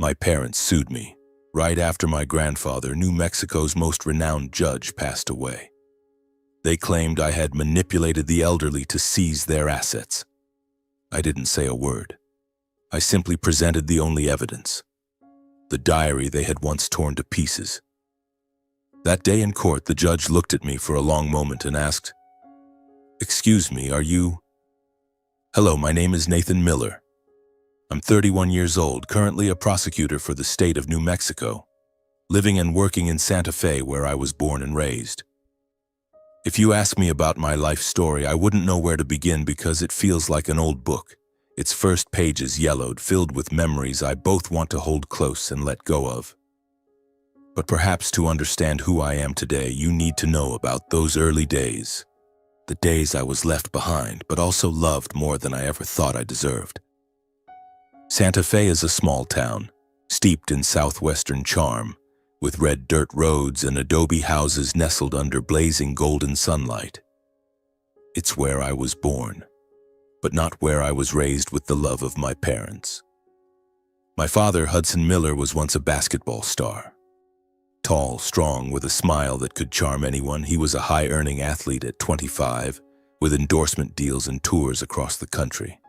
My parents sued me, right after my grandfather, New Mexico's most renowned judge, passed away. They claimed I had manipulated the elderly to seize their assets. I didn't say a word. I simply presented the only evidence: the diary they had once torn to pieces. That day in court, the judge looked at me for a long moment and asked, "Excuse me, are you?" "Hello, my name is Nathan Miller. I'm 31 years old, currently a prosecutor for the state of New Mexico, living and working in Santa Fe, where I was born and raised. If you ask me about my life story, I wouldn't know where to begin because it feels like an old book, its first pages yellowed, filled with memories I both want to hold close and let go of. But perhaps to understand who I am today, you need to know about those early days, the days I was left behind, but also loved more than I ever thought I deserved. Santa Fe is a small town, steeped in southwestern charm, with red dirt roads and adobe houses nestled under blazing golden sunlight. It's where I was born, but not where I was raised with the love of my parents. My father, Hudson Miller, was once a basketball star. Tall, strong, with a smile that could charm anyone, he was a high-earning athlete at 25, with endorsement deals and tours across the country.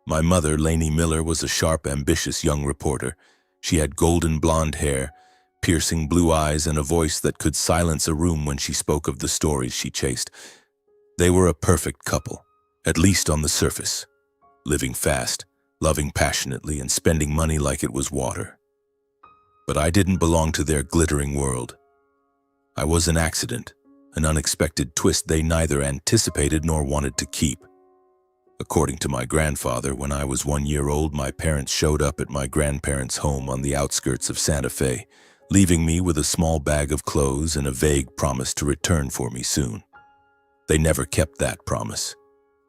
My mother, Lainey Miller, was a sharp, ambitious young reporter. She had golden blonde hair, piercing blue eyes, and a voice that could silence a room when she spoke of the stories she chased. They were a perfect couple, at least on the surface, living fast, loving passionately, and spending money like it was water. But I didn't belong to their glittering world. I was an accident, an unexpected twist they neither anticipated nor wanted to keep. According to my grandfather, when I was 1 year old, my parents showed up at my grandparents' home on the outskirts of Santa Fe, leaving me with a small bag of clothes and a vague promise to return for me soon. They never kept that promise.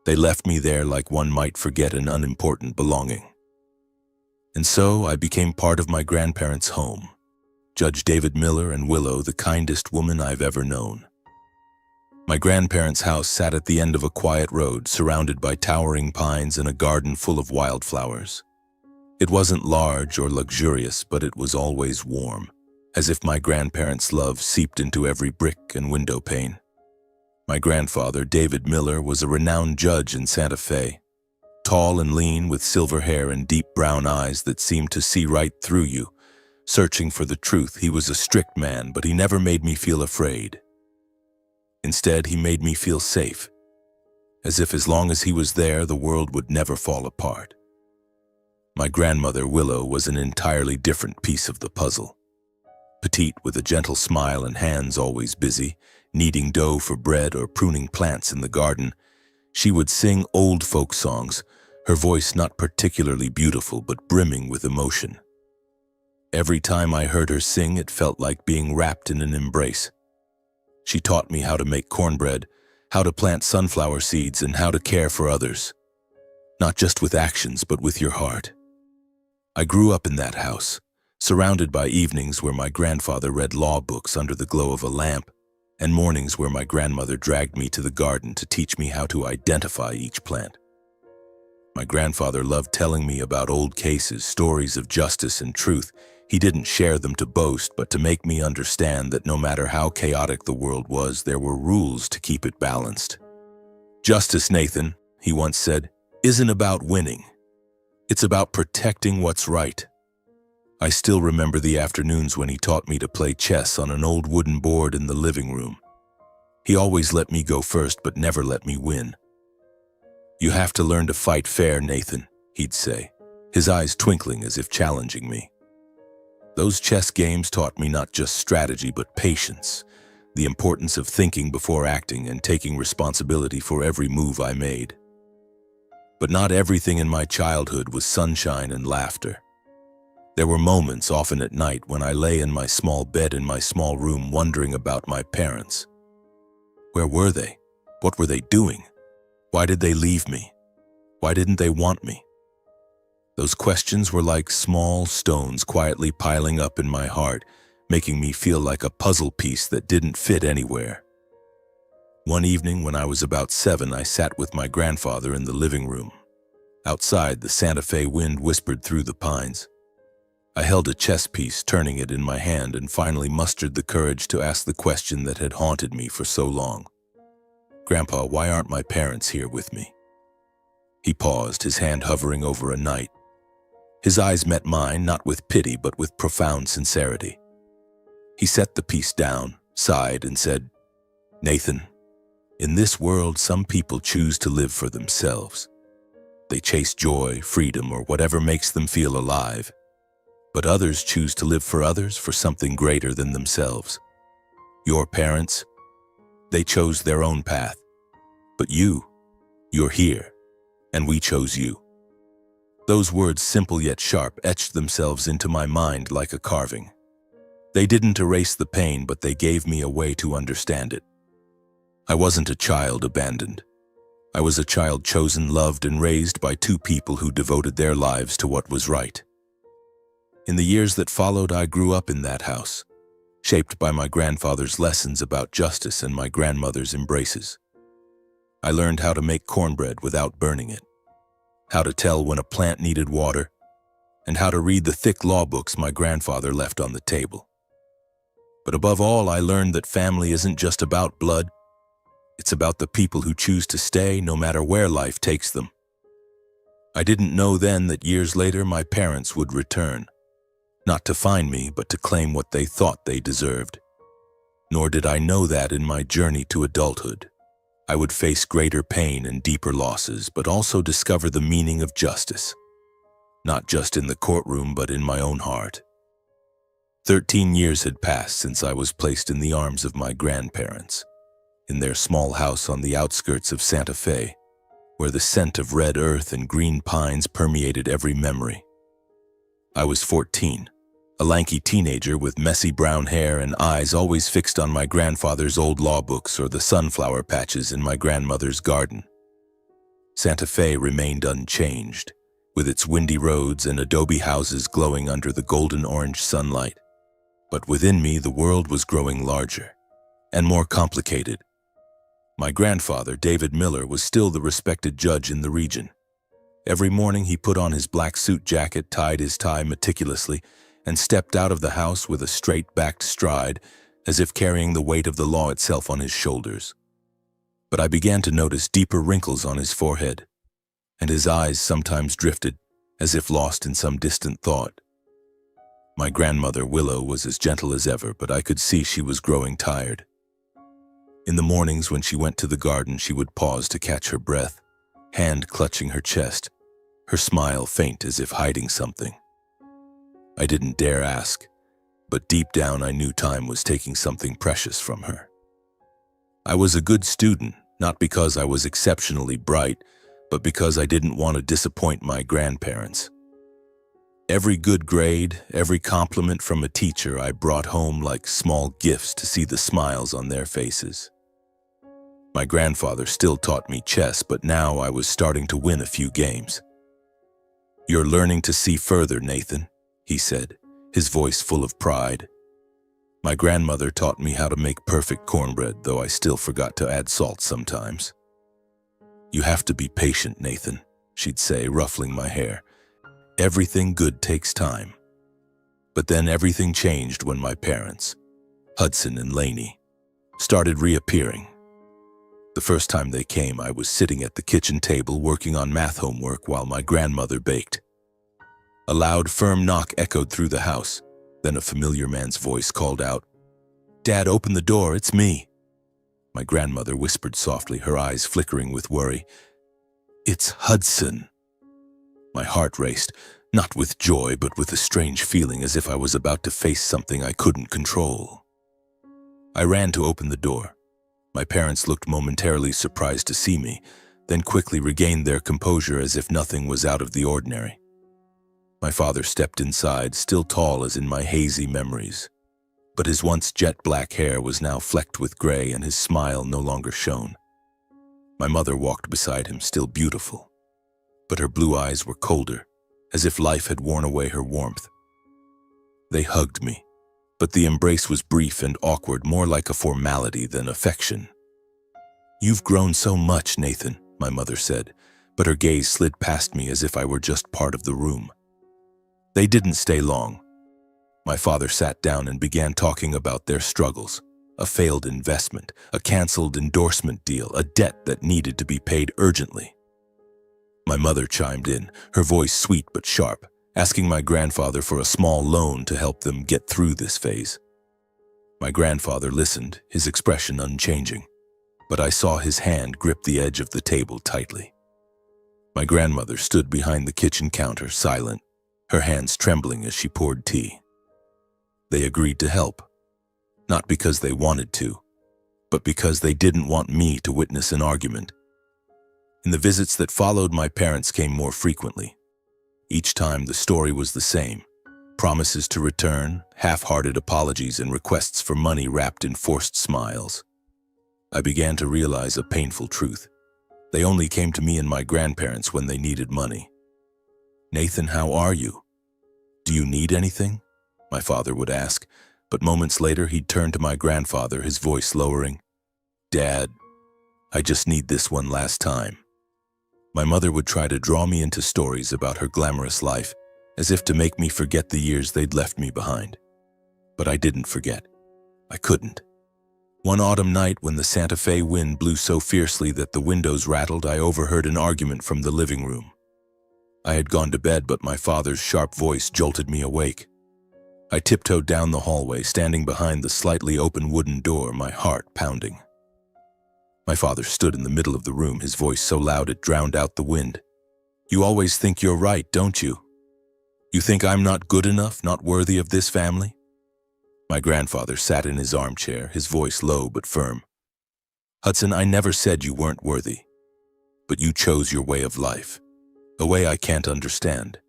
They left me there like one might forget an unimportant belonging. And so I became part of my grandparents' home. Judge David Miller and Willow, the kindest woman I've ever known. My grandparents' house sat at the end of a quiet road, surrounded by towering pines and a garden full of wildflowers. It wasn't large or luxurious, but it was always warm, as if my grandparents' love seeped into every brick and window pane. My grandfather, David Miller, was a renowned judge in Santa Fe. Tall and lean, with silver hair and deep brown eyes that seemed to see right through you. Searching for the truth, he was a strict man, but he never made me feel afraid. Instead, he made me feel safe, as if as long as he was there, the world would never fall apart. My grandmother, Willow, was an entirely different piece of the puzzle. Petite, with a gentle smile and hands always busy, kneading dough for bread or pruning plants in the garden, she would sing old folk songs, her voice not particularly beautiful but brimming with emotion. Every time I heard her sing, it felt like being wrapped in an embrace. She taught me how to make cornbread, how to plant sunflower seeds, and how to care for others. Not just with actions, but with your heart. I grew up in that house, surrounded by evenings where my grandfather read law books under the glow of a lamp, and mornings where my grandmother dragged me to the garden to teach me how to identify each plant. My grandfather loved telling me about old cases, stories of justice and truth. He didn't share them to boast, but to make me understand that no matter how chaotic the world was, there were rules to keep it balanced. "Justice, Nathan," he once said, "isn't about winning. It's about protecting what's right." I still remember the afternoons when he taught me to play chess on an old wooden board in the living room. He always let me go first, but never let me win. "You have to learn to fight fair, Nathan," he'd say, his eyes twinkling as if challenging me. Those chess games taught me not just strategy, but patience, the importance of thinking before acting and taking responsibility for every move I made. But not everything in my childhood was sunshine and laughter. There were moments, often at night, when I lay in my small bed in my small room wondering about my parents. Where were they? What were they doing? Why did they leave me? Why didn't they want me? Those questions were like small stones quietly piling up in my heart, making me feel like a puzzle piece that didn't fit anywhere. One evening when I was about 7, I sat with my grandfather in the living room. Outside, the Santa Fe wind whispered through the pines. I held a chess piece, turning it in my hand, and finally mustered the courage to ask the question that had haunted me for so long. "Grandpa, why aren't my parents here with me?" He paused, his hand hovering over a knight. His eyes met mine, not with pity, but with profound sincerity. He set the piece down, sighed, and said, "Nathan, in this world, some people choose to live for themselves. They chase joy, freedom, or whatever makes them feel alive. But others choose to live for others, for something greater than themselves. Your parents, they chose their own path. But you're here, and we chose you." Those words, simple yet sharp, etched themselves into my mind like a carving. They didn't erase the pain, but they gave me a way to understand it. I wasn't a child abandoned. I was a child chosen, loved, and raised by two people who devoted their lives to what was right. In the years that followed, I grew up in that house, shaped by my grandfather's lessons about justice and my grandmother's embraces. I learned how to make cornbread without burning it, how to tell when a plant needed water, and how to read the thick law books my grandfather left on the table. But above all, I learned that family isn't just about blood. It's about the people who choose to stay no matter where life takes them. I didn't know then that years later my parents would return, not to find me, but to claim what they thought they deserved. Nor did I know that in my journey to adulthood, I would face greater pain and deeper losses, but also discover the meaning of justice, not just in the courtroom, but in my own heart. 13 years had passed since I was placed in the arms of my grandparents, in their small house on the outskirts of Santa Fe, where the scent of red earth and green pines permeated every memory. I was 14, a lanky teenager with messy brown hair and eyes always fixed on my grandfather's old law books or the sunflower patches in my grandmother's garden. Santa Fe remained unchanged, with its windy roads and adobe houses glowing under the golden-orange sunlight. But within me, the world was growing larger and more complicated. My grandfather, David Miller, was still the respected judge in the region. Every morning he put on his black suit jacket, tied his tie meticulously, and stepped out of the house with a straight-backed stride, as if carrying the weight of the law itself on his shoulders. But I began to notice deeper wrinkles on his forehead, and his eyes sometimes drifted, as if lost in some distant thought. My grandmother, Willow, was as gentle as ever, but I could see she was growing tired. In the mornings when she went to the garden, she would pause to catch her breath, hand clutching her chest, her smile faint as if hiding something. I didn't dare ask, but deep down I knew time was taking something precious from her. I was a good student, not because I was exceptionally bright, but because I didn't want to disappoint my grandparents. Every good grade, every compliment from a teacher I brought home like small gifts to see the smiles on their faces. My grandfather still taught me chess, but now I was starting to win a few games. "You're learning to see further, Nathan," he said, his voice full of pride. My grandmother taught me how to make perfect cornbread, though I still forgot to add salt sometimes. "You have to be patient, Nathan," she'd say, ruffling my hair. "Everything good takes time." But then everything changed when my parents, Hudson and Lainey, started reappearing. The first time they came, I was sitting at the kitchen table working on math homework while my grandmother baked. A loud, firm knock echoed through the house. Then a familiar man's voice called out, "Dad, open the door, it's me." My grandmother whispered softly, her eyes flickering with worry, "It's Hudson." My heart raced, not with joy, but with a strange feeling as if I was about to face something I couldn't control. I ran to open the door. My parents looked momentarily surprised to see me, then quickly regained their composure as if nothing was out of the ordinary. My father stepped inside, still tall as in my hazy memories, but his once jet-black hair was now flecked with gray and his smile no longer shone. My mother walked beside him, still beautiful, but her blue eyes were colder, as if life had worn away her warmth. They hugged me, but the embrace was brief and awkward, more like a formality than affection. "You've grown so much, Nathan," my mother said, but her gaze slid past me as if I were just part of the room. They didn't stay long. My father sat down and began talking about their struggles. A failed investment, a canceled endorsement deal, a debt that needed to be paid urgently. My mother chimed in, her voice sweet but sharp, asking my grandfather for a small loan to help them get through this phase. My grandfather listened, his expression unchanging, but I saw his hand grip the edge of the table tightly. My grandmother stood behind the kitchen counter, silent, her hands trembling as she poured tea. They agreed to help, not because they wanted to, but because they didn't want me to witness an argument. In the visits that followed, my parents came more frequently. Each time the story was the same: promises to return, half-hearted apologies, and requests for money wrapped in forced smiles. I began to realize a painful truth. They only came to me and my grandparents when they needed money. "Nathan, how are you? Do you need anything?" my father would ask, but moments later he'd turn to my grandfather, his voice lowering. "Dad, I just need this one last time." My mother would try to draw me into stories about her glamorous life, as if to make me forget the years they'd left me behind. But I didn't forget. I couldn't. One autumn night, when the Santa Fe wind blew so fiercely that the windows rattled, I overheard an argument from the living room. I had gone to bed, but my father's sharp voice jolted me awake. I tiptoed down the hallway, standing behind the slightly open wooden door, my heart pounding. My father stood in the middle of the room, his voice so loud it drowned out the wind. "You always think you're right, don't you? You think I'm not good enough, not worthy of this family?" My grandfather sat in his armchair, his voice low but firm. "Hudson, I never said you weren't worthy, but you chose your way of life, a way I can't understand.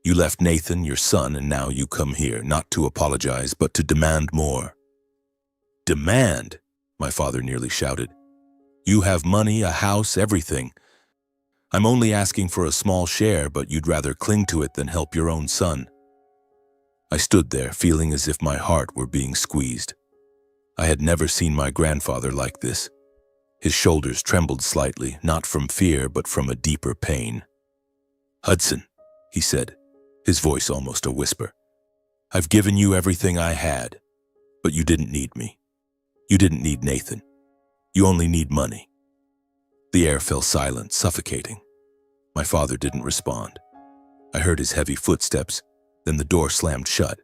You left Nathan, your son, and now you come here, not to apologize, but to demand more." "Demand?" my father nearly shouted. "You have money, a house, everything. I'm only asking for a small share, but you'd rather cling to it than help your own son." I stood there, feeling as if my heart were being squeezed. I had never seen my grandfather like this. His shoulders trembled slightly, not from fear, but from a deeper pain. "Hudson," he said, his voice almost a whisper, "I've given you everything I had, but you didn't need me. You didn't need Nathan. You only need money." The air fell silent, suffocating. My father didn't respond. I heard his heavy footsteps, then the door slammed shut.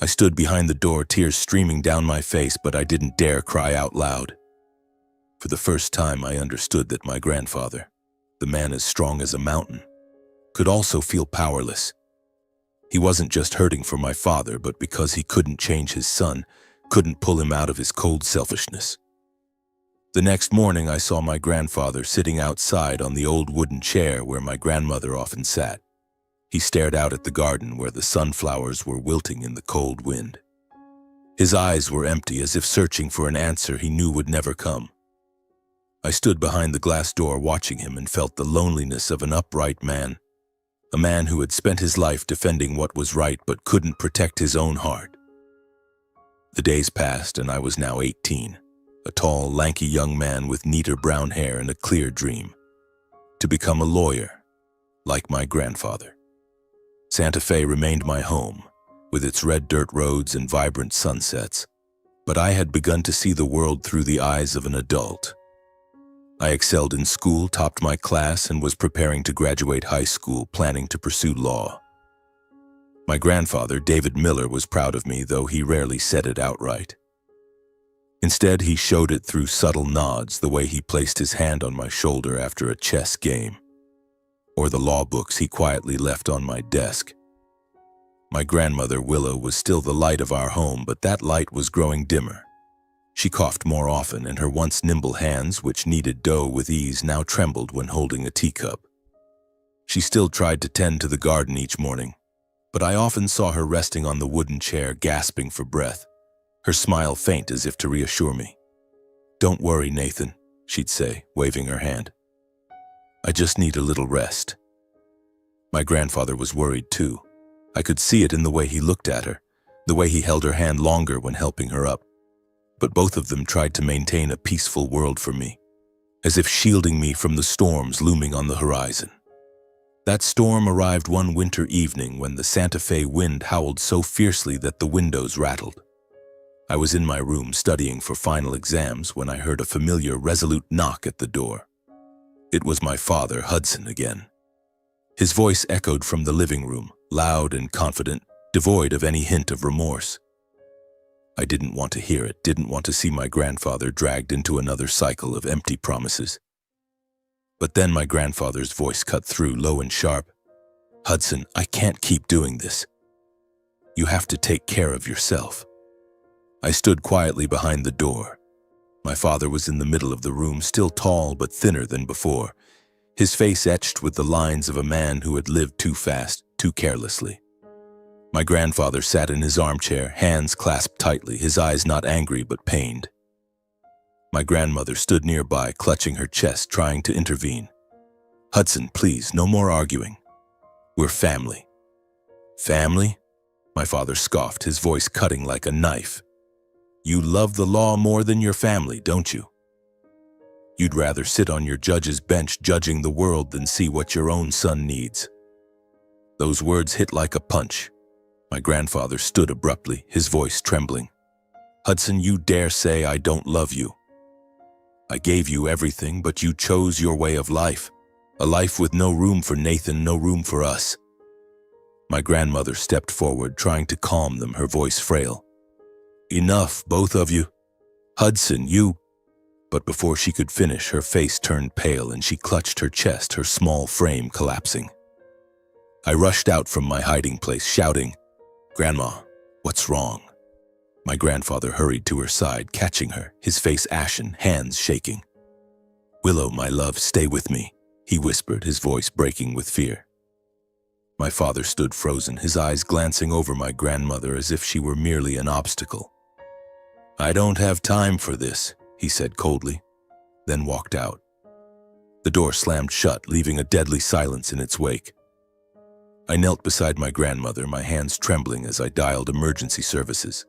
I stood behind the door, tears streaming down my face, but I didn't dare cry out loud. For the first time, I understood that my grandfather, the man as strong as a mountain, could also feel powerless. He wasn't just hurting for my father, but because he couldn't change his son, couldn't pull him out of his cold selfishness. The next morning, I saw my grandfather sitting outside on the old wooden chair where my grandmother often sat. He stared out at the garden where the sunflowers were wilting in the cold wind. His eyes were empty, as if searching for an answer he knew would never come. I stood behind the glass door watching him and felt the loneliness of an upright man, a man who had spent his life defending what was right but couldn't protect his own heart. The days passed and I was now 18, a tall, lanky young man with neater brown hair and a clear dream: to become a lawyer, like my grandfather. Santa Fe remained my home, with its red dirt roads and vibrant sunsets, but I had begun to see the world through the eyes of an adult. I excelled in school, topped my class, and was preparing to graduate high school, planning to pursue law. My grandfather, David Miller, was proud of me, though he rarely said it outright. Instead, he showed it through subtle nods, the way he placed his hand on my shoulder after a chess game, or the law books he quietly left on my desk. My grandmother, Willow, was still the light of our home, but that light was growing dimmer. She coughed more often, and her once nimble hands, which kneaded dough with ease, now trembled when holding a teacup. She still tried to tend to the garden each morning, but I often saw her resting on the wooden chair, gasping for breath, her smile faint as if to reassure me. "Don't worry, Nathan," she'd say, waving her hand. "I just need a little rest." My grandfather was worried too. I could see it in the way he looked at her, the way he held her hand longer when helping her up. But both of them tried to maintain a peaceful world for me, as if shielding me from the storms looming on the horizon. That storm arrived one winter evening when the Santa Fe wind howled so fiercely that the windows rattled. I was in my room studying for final exams when I heard a familiar, resolute knock at the door. It was my father, Hudson, again. His voice echoed from the living room, loud and confident, devoid of any hint of remorse. I didn't want to hear it, didn't want to see my grandfather dragged into another cycle of empty promises. But then my grandfather's voice cut through, low and sharp. "Hudson, I can't keep doing this. You have to take care of yourself." I stood quietly behind the door. My father was in the middle of the room, still tall but thinner than before, his face etched with the lines of a man who had lived too fast, too carelessly. My grandfather sat in his armchair, hands clasped tightly, his eyes not angry but pained. My grandmother stood nearby, clutching her chest, trying to intervene. "Hudson, please, no more arguing. We're family." "Family?" My father scoffed, his voice cutting like a knife. "You love the law more than your family, don't you? You'd rather sit on your judge's bench judging the world than see what your own son needs." Those words hit like a punch. My grandfather stood abruptly, his voice trembling. "Hudson, you dare say I don't love you? I gave you everything, but you chose your way of life. A life with no room for Nathan, no room for us." My grandmother stepped forward, trying to calm them, her voice frail. "Enough, both of you. Hudson, you—" But before she could finish, her face turned pale and she clutched her chest, her small frame collapsing. I rushed out from my hiding place, shouting, "Grandma, what's wrong?" My grandfather hurried to her side, catching her, his face ashen, hands shaking. "Willow, my love, stay with me," he whispered, his voice breaking with fear. My father stood frozen, his eyes glancing over my grandmother as if she were merely an obstacle. "I don't have time for this," he said coldly, then walked out. The door slammed shut, leaving a deadly silence in its wake. I knelt beside my grandmother, my hands trembling as I dialed emergency services.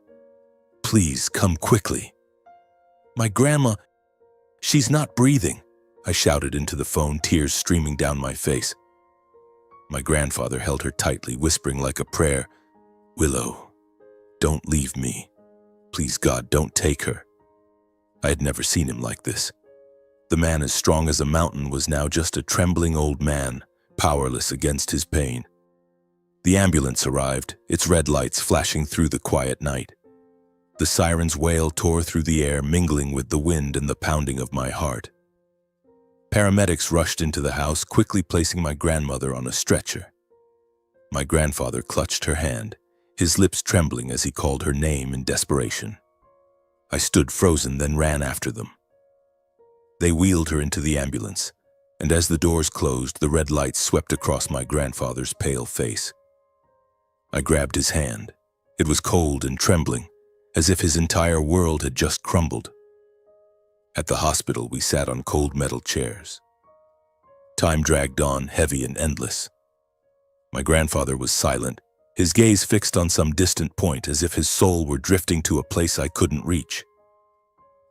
"Please, come quickly." "My grandma, she's not breathing," I shouted into the phone, tears streaming down my face. My grandfather held her tightly, whispering like a prayer, "Willow, don't leave me. Please, God, don't take her." I had never seen him like this. The man as strong as a mountain was now just a trembling old man, powerless against his pain. The ambulance arrived, its red lights flashing through the quiet night. The siren's wail tore through the air, mingling with the wind and the pounding of my heart. Paramedics rushed into the house, quickly placing my grandmother on a stretcher. My grandfather clutched her hand, his lips trembling as he called her name in desperation. I stood frozen, then ran after them. They wheeled her into the ambulance, and as the doors closed, the red lights swept across my grandfather's pale face. I grabbed his hand. It was cold and trembling, as if his entire world had just crumbled. At the hospital, we sat on cold metal chairs. Time dragged on, heavy and endless. My grandfather was silent, his gaze fixed on some distant point, as if his soul were drifting to a place I couldn't reach.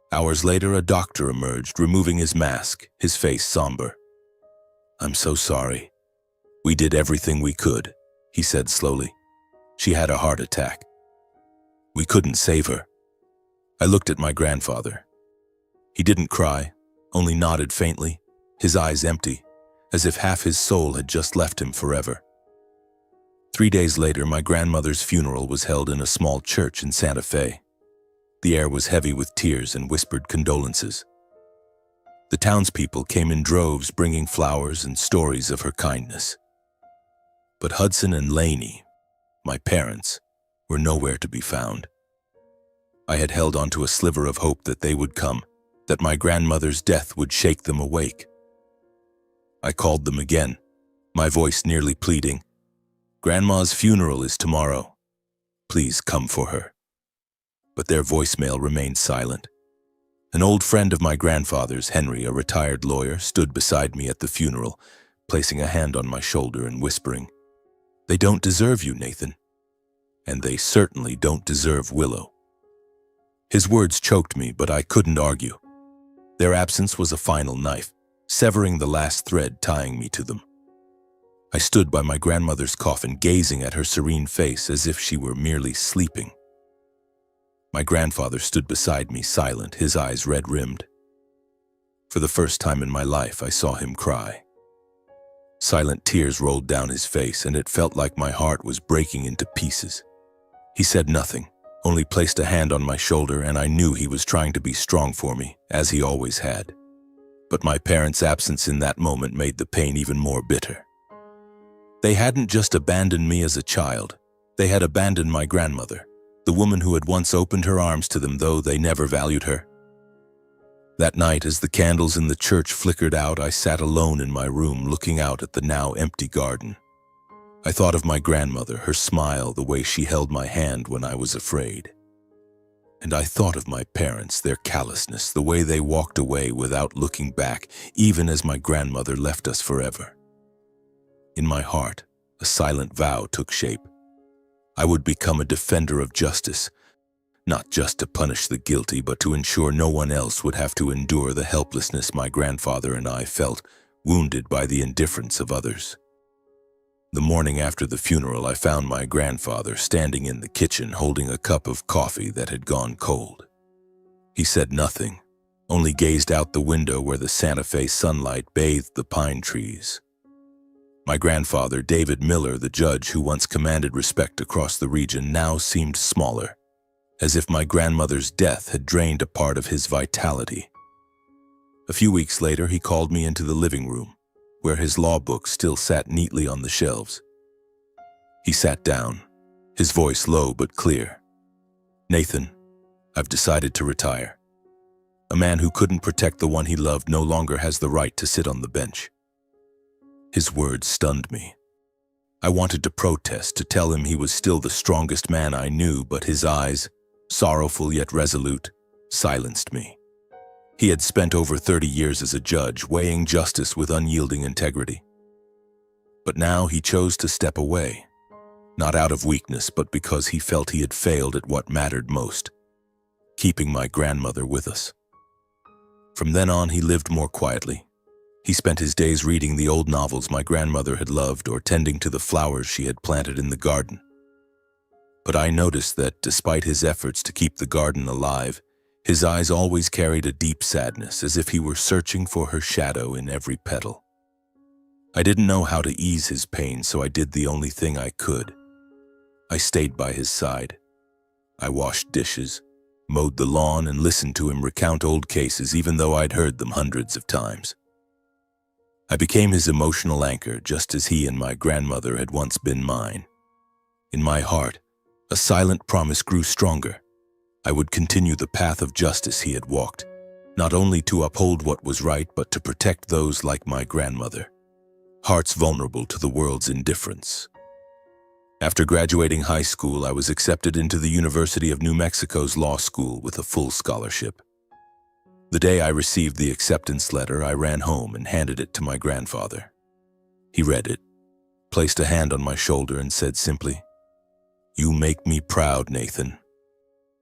Hours later, a doctor emerged, removing his mask, his face somber. "I'm so sorry. We did everything we could," he said slowly. "She had a heart attack. We couldn't save her." I looked at my grandfather. He didn't cry, only nodded faintly, his eyes empty, as if half his soul had just left him forever. 3 days later, my grandmother's funeral was held in a small church in Santa Fe. The air was heavy with tears and whispered condolences. The townspeople came in droves, bringing flowers and stories of her kindness. But Hudson and Lainey, my parents, were nowhere to be found. I had held onto a sliver of hope that they would come, that my grandmother's death would shake them awake. I called them again, my voice nearly pleading, "Grandma's funeral is tomorrow. Please come for her." But their voicemail remained silent. An old friend of my grandfather's, Henry, a retired lawyer, stood beside me at the funeral, placing a hand on my shoulder and whispering, "They don't deserve you, Nathan. And they certainly don't deserve Willow." His words choked me, but I couldn't argue. Their absence was a final knife, severing the last thread tying me to them. I stood by my grandmother's coffin, gazing at her serene face as if she were merely sleeping. My grandfather stood beside me, silent, his eyes red-rimmed. For the first time in my life, I saw him cry. Silent tears rolled down his face, and it felt like my heart was breaking into pieces. He said nothing, only placed a hand on my shoulder, and I knew he was trying to be strong for me, as he always had. But my parents' absence in that moment made the pain even more bitter. They hadn't just abandoned me as a child, they had abandoned my grandmother, the woman who had once opened her arms to them, though they never valued her. That night, as the candles in the church flickered out, I sat alone in my room, looking out at the now empty garden. I thought of my grandmother, her smile, the way she held my hand when I was afraid. And I thought of my parents, their callousness, the way they walked away without looking back, even as my grandmother left us forever. In my heart, a silent vow took shape. I would become a defender of justice, not just to punish the guilty, but to ensure no one else would have to endure the helplessness my grandfather and I felt, wounded by the indifference of others. The morning after the funeral, I found my grandfather standing in the kitchen holding a cup of coffee that had gone cold. He said nothing, only gazed out the window where the Santa Fe sunlight bathed the pine trees. My grandfather, David Miller, the judge who once commanded respect across the region, now seemed smaller, as if my grandmother's death had drained a part of his vitality. A few weeks later, he called me into the living room, where his law books still sat neatly on the shelves. He sat down, his voice low but clear. "Nathan, I've decided to retire. A man who couldn't protect the one he loved no longer has the right to sit on the bench." His words stunned me. I wanted to protest, to tell him he was still the strongest man I knew, but his eyes, sorrowful yet resolute, silenced me. He had spent over 30 years as a judge, weighing justice with unyielding integrity. But now he chose to step away, not out of weakness, but because he felt he had failed at what mattered most, keeping my grandmother with us. From then on, he lived more quietly. He spent his days reading the old novels my grandmother had loved or tending to the flowers she had planted in the garden. But I noticed that, despite his efforts to keep the garden alive, his eyes always carried a deep sadness, as if he were searching for her shadow in every petal. I didn't know how to ease his pain, so I did the only thing I could. I stayed by his side. I washed dishes, mowed the lawn, and listened to him recount old cases, even though I'd heard them hundreds of times. I became his emotional anchor, just as he and my grandmother had once been mine. In my heart, a silent promise grew stronger. I would continue the path of justice he had walked, not only to uphold what was right, but to protect those like my grandmother, hearts vulnerable to the world's indifference. After graduating high school, I was accepted into the University of New Mexico's law school with a full scholarship. The day I received the acceptance letter, I ran home and handed it to my grandfather. He read it, placed a hand on my shoulder, and said simply, "You make me proud, Nathan."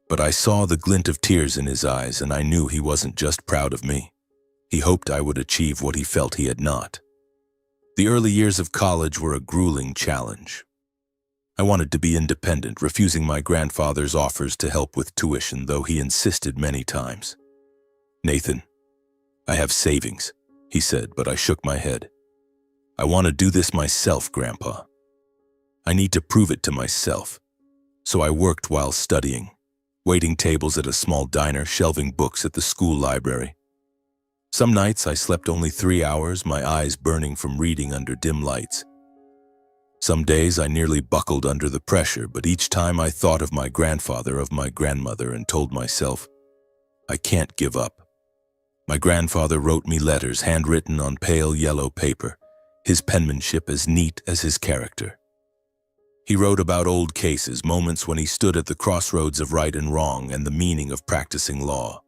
But I saw the glint of tears in his eyes, and I knew he wasn't just proud of me. He hoped I would achieve what he felt he had not. The early years of college were a grueling challenge. I wanted to be independent, refusing my grandfather's offers to help with tuition, though he insisted many times. "Nathan, I have savings," he said, but I shook my head. "I want to do this myself, Grandpa. I need to prove it to myself." So I worked while studying, waiting tables at a small diner, shelving books at the school library. Some nights I slept only 3 hours, my eyes burning from reading under dim lights. Some days I nearly buckled under the pressure, but each time I thought of my grandfather, of my grandmother, and told myself, I can't give up. My grandfather wrote me letters handwritten on pale yellow paper, his penmanship as neat as his character. He wrote about old cases, moments when he stood at the crossroads of right and wrong and the meaning of practicing law.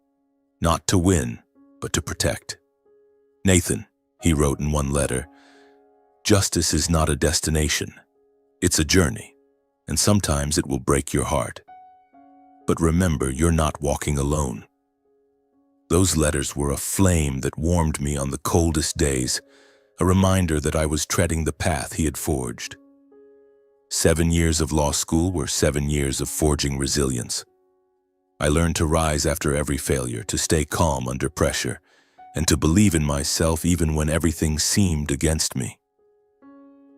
Not to win, but to protect. "Nathan," he wrote in one letter, "justice is not a destination. It's a journey, and sometimes it will break your heart. But remember, you're not walking alone." Those letters were a flame that warmed me on the coldest days, a reminder that I was treading the path he had forged. 7 years of law school were 7 years of forging resilience. I learned to rise after every failure, to stay calm under pressure, and to believe in myself even when everything seemed against me.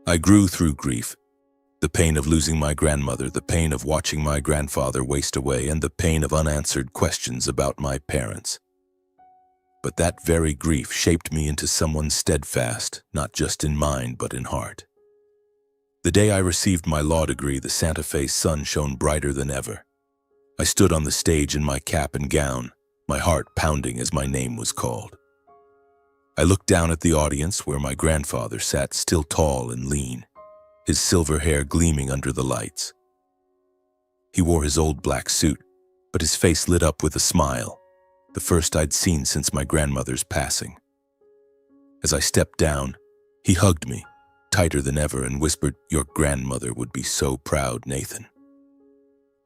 I grew through grief, the pain of losing my grandmother, the pain of watching my grandfather waste away, and the pain of unanswered questions about my parents. But that very grief shaped me into someone steadfast, not just in mind but in heart. The day I received my law degree, the Santa Fe sun shone brighter than ever. I stood on the stage in my cap and gown, my heart pounding as my name was called. I looked down at the audience where my grandfather sat, still tall and lean, his silver hair gleaming under the lights. He wore his old black suit, but his face lit up with a smile, the first I'd seen since my grandmother's passing. As I stepped down, he hugged me, tighter than ever, and whispered, "Your grandmother would be so proud, Nathan."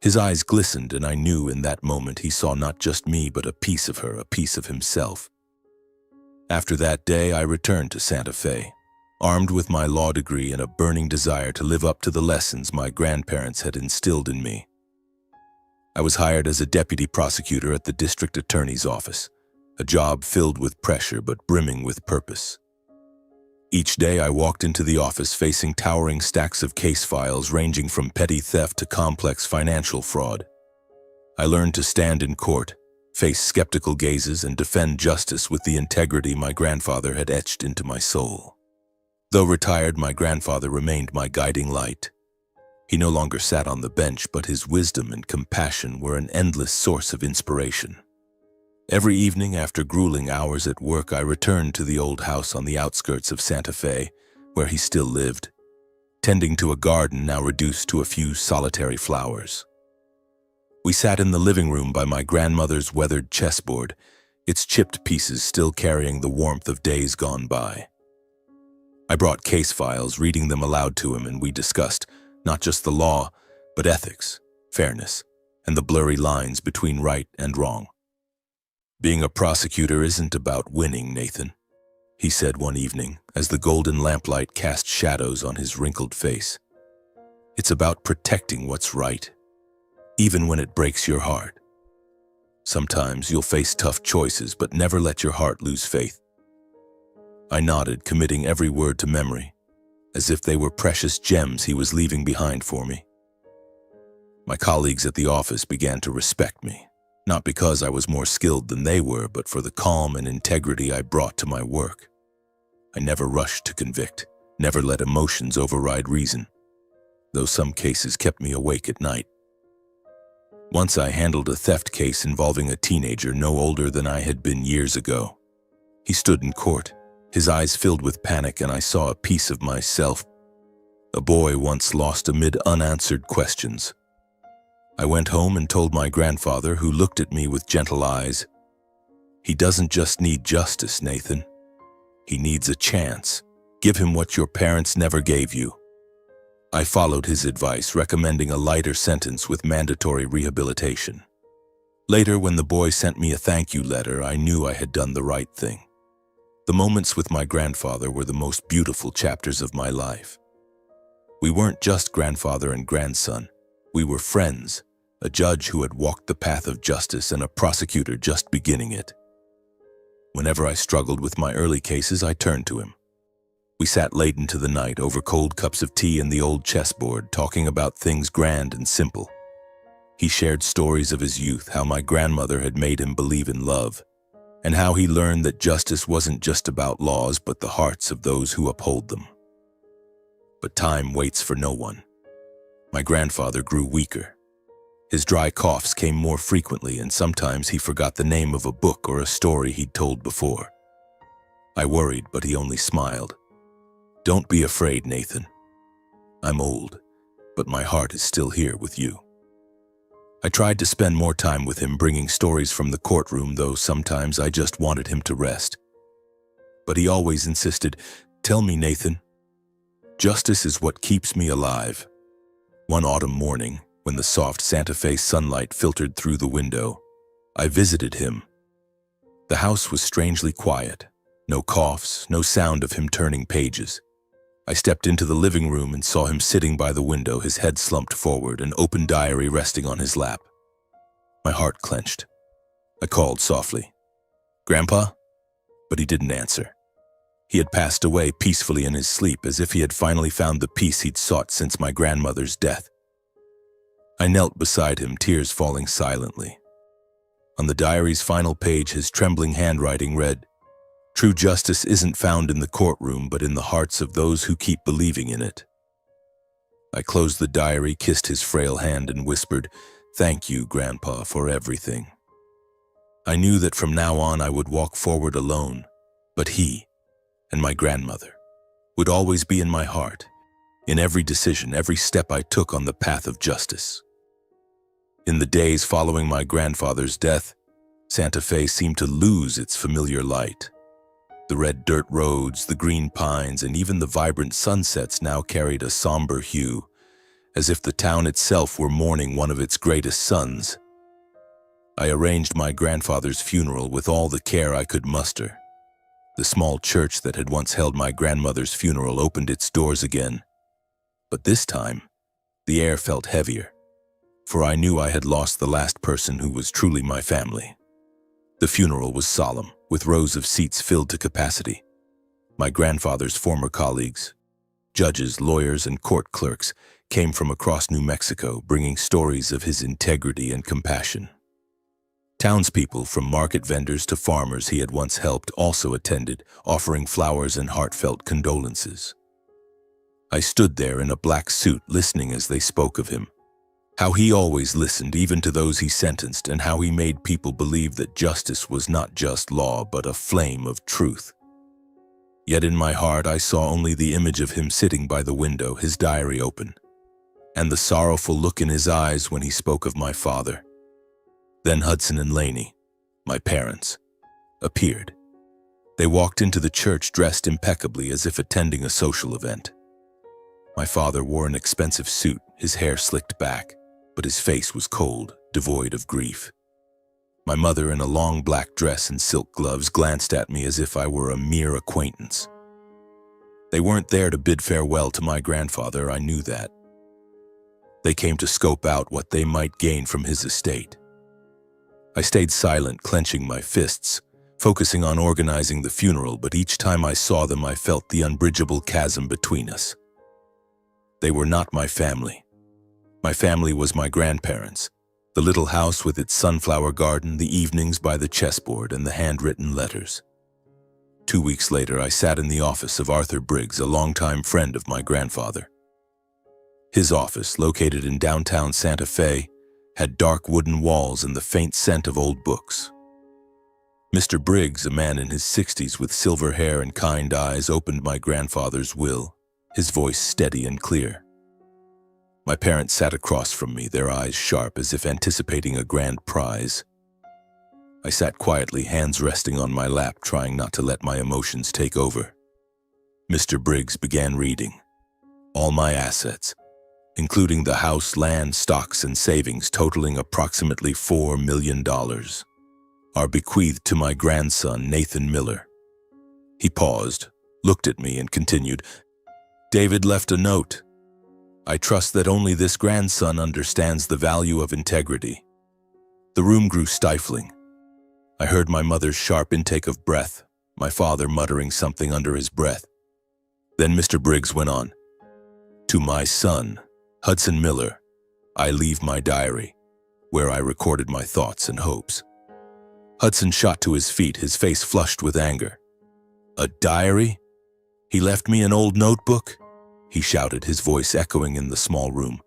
His eyes glistened, and I knew in that moment he saw not just me, but a piece of her, a piece of himself. After that day, I returned to Santa Fe, armed with my law degree and a burning desire to live up to the lessons my grandparents had instilled in me. I was hired as a deputy prosecutor at the district attorney's office, a job filled with pressure but brimming with purpose. Each day I walked into the office facing towering stacks of case files ranging from petty theft to complex financial fraud. I learned to stand in court, face skeptical gazes, and defend justice with the integrity my grandfather had etched into my soul. Though retired, my grandfather remained my guiding light. He no longer sat on the bench, but his wisdom and compassion were an endless source of inspiration. Every evening after grueling hours at work, I returned to the old house on the outskirts of Santa Fe, where he still lived, tending to a garden now reduced to a few solitary flowers. We sat in the living room by my grandmother's weathered chessboard, its chipped pieces still carrying the warmth of days gone by. I brought case files, reading them aloud to him, and we discussed not just the law, but ethics, fairness, and the blurry lines between right and wrong. "Being a prosecutor isn't about winning, Nathan," he said one evening as the golden lamplight cast shadows on his wrinkled face. "It's about protecting what's right, even when it breaks your heart. Sometimes you'll face tough choices, but never let your heart lose faith." I nodded, committing every word to memory, as if they were precious gems he was leaving behind for me. My colleagues at the office began to respect me, not because I was more skilled than they were, but for the calm and integrity I brought to my work. I never rushed to convict, never let emotions override reason, though some cases kept me awake at night. Once I handled a theft case involving a teenager no older than I had been years ago. He stood in court, his eyes filled with panic, and I saw a piece of myself, a boy once lost amid unanswered questions. I went home and told my grandfather, who looked at me with gentle eyes, "He doesn't just need justice, Nathan. He needs a chance. Give him what your parents never gave you." I followed his advice, recommending a lighter sentence with mandatory rehabilitation. Later, when the boy sent me a thank you letter, I knew I had done the right thing. The moments with my grandfather were the most beautiful chapters of my life. We weren't just grandfather and grandson. We were friends, a judge who had walked the path of justice and a prosecutor just beginning it. Whenever I struggled with my early cases, I turned to him. We sat late into the night over cold cups of tea and the old chessboard, talking about things grand and simple. He shared stories of his youth, how my grandmother had made him believe in love, and how he learned that justice wasn't just about laws, but the hearts of those who uphold them. But time waits for no one. My grandfather grew weaker. His dry coughs came more frequently, and sometimes he forgot the name of a book or a story he'd told before. I worried, but he only smiled. "Don't be afraid, Nathan. I'm old, but my heart is still here with you." I tried to spend more time with him, bringing stories from the courtroom, though sometimes I just wanted him to rest. But he always insisted, "Tell me, Nathan. Justice is what keeps me alive." One autumn morning, when the soft Santa Fe sunlight filtered through the window, I visited him. The house was strangely quiet. No coughs, no sound of him turning pages. I stepped into the living room and saw him sitting by the window, his head slumped forward, an open diary resting on his lap. My heart clenched. I called softly, "Grandpa?" But he didn't answer. He had passed away peacefully in his sleep, as if he had finally found the peace he'd sought since my grandmother's death. I knelt beside him, tears falling silently. On the diary's final page, his trembling handwriting read, "True justice isn't found in the courtroom, but in the hearts of those who keep believing in it." I closed the diary, kissed his frail hand, and whispered, "Thank you, Grandpa, for everything." I knew that from now on I would walk forward alone, but he and my grandmother would always be in my heart, in every decision, every step I took on the path of justice. In the days following my grandfather's death, Santa Fe seemed to lose its familiar light. The red dirt roads, the green pines, and even the vibrant sunsets now carried a somber hue, as if the town itself were mourning one of its greatest sons. I arranged my grandfather's funeral with all the care I could muster. The small church that had once held my grandmother's funeral opened its doors again. But this time, the air felt heavier, for I knew I had lost the last person who was truly my family. The funeral was solemn, with rows of seats filled to capacity. My grandfather's former colleagues, judges, lawyers, and court clerks, came from across New Mexico, bringing stories of his integrity and compassion. Townspeople, from market vendors to farmers he had once helped, also attended, offering flowers and heartfelt condolences. I stood there in a black suit, listening as they spoke of him, how he always listened even to those he sentenced, and how he made people believe that justice was not just law but a flame of truth. Yet in my heart I saw only the image of him sitting by the window, his diary open, and the sorrowful look in his eyes when he spoke of my father. Then Hudson and Laney, my parents, appeared. They walked into the church dressed impeccably, as if attending a social event. My father wore an expensive suit, his hair slicked back, but his face was cold, devoid of grief. My mother, in a long black dress and silk gloves, glanced at me as if I were a mere acquaintance. They weren't there to bid farewell to my grandfather, I knew that. They came to scope out what they might gain from his estate. I stayed silent, clenching my fists, focusing on organizing the funeral, but each time I saw them I felt the unbridgeable chasm between us. They were not my family. My family was my grandparents, the little house with its sunflower garden, the evenings by the chessboard, and the handwritten letters. 2 weeks later, I sat in the office of Arthur Briggs, a longtime friend of my grandfather. His office, located in downtown Santa Fe, had dark wooden walls and the faint scent of old books. Mr. Briggs, a man in his 60s with silver hair and kind eyes, opened my grandfather's will, his voice steady and clear. My parents sat across from me, their eyes sharp as if anticipating a grand prize. I sat quietly, hands resting on my lap, trying not to let my emotions take over. Mr. Briggs began reading. All my assets, including the house, land, stocks, and savings totaling approximately $4 million, are bequeathed to my grandson, Nathan Miller. He paused, looked at me, and continued, "David left a note. I trust that only this grandson understands the value of integrity." The room grew stifling. I heard my mother's sharp intake of breath, my father muttering something under his breath. Then Mr. Briggs went on, "To my son, Hudson Miller, I leave my diary, where I recorded my thoughts and hopes." Hudson shot to his feet, his face flushed with anger. "A diary? He left me an old notebook?" he shouted, his voice echoing in the small room.